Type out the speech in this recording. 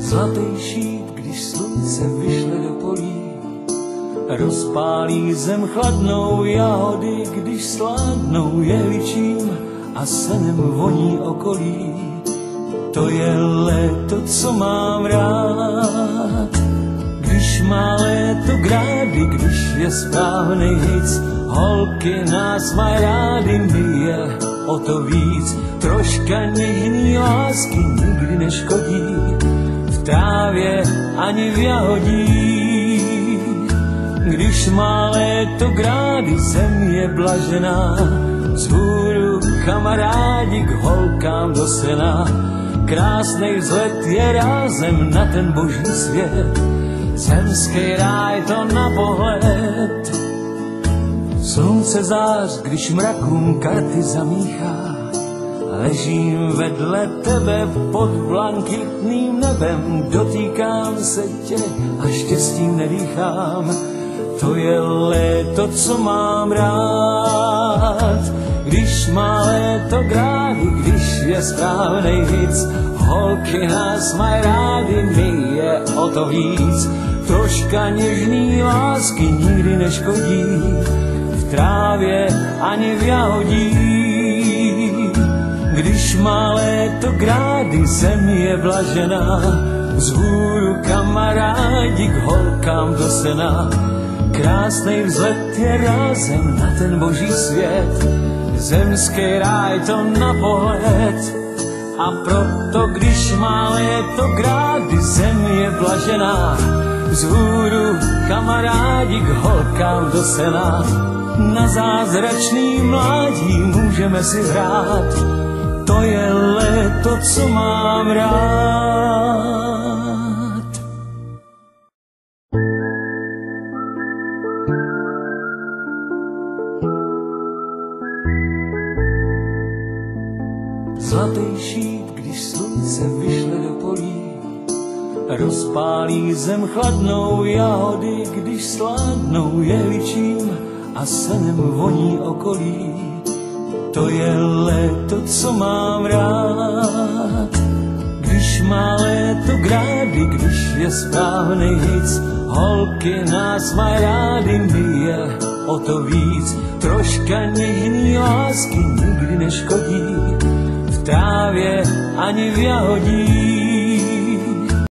Zlatý šít, když slunce vyšle do polí, rozpálí zem chladnou, jahody, když sládnou jehličím a senem voní okolí. To je léto, co mám rád, když má léto grády, když je správnej hic. Holky nás mají rády, my je o to víc. Troška něžný lásky nikdy neškodí, v trávě ani v jahodí. Když má léto grády, zem je blažená, vzhůru kamarádi k holkám do sena. Krásnej vzlet je rázem na ten boží svět, zemský ráj to na pohled. Slunce zář, když mrakům karty zamíchá, ležím vedle tebe pod blankitným nebem, dotýkám se tě a štěstím nedýchám. To je léto, co mám rád, když má léto grády, když je správnej hic. Holky nás mají rády, my je o to víc. Troška něžný lásky nikdy neškodí, v trávě ani v jahodí. Když má léto grády, zem je blažená, vzhůru kamarádi k holkám do sena. Krásnej vzlet je rázem na ten boží svět, zemský ráj to na pohled. A proto, když má léto grády, zem je blažená, vzhůru kamarádi k holkám do sena. Na zázračný mládí můžeme si hrát, to je léto, co mám rád. Zlatý šít, když slunce vyšle do polí, rozpálí zem chladnou, jahody, když sládnou jehličím a senem voní okolí. To je léto, co mám rád, když má léto grády, když je správnej hic. Holky nás mají rády, my je o to víc. Troška něžný lásky nikdy neškodí, v trávě ani v jahodí.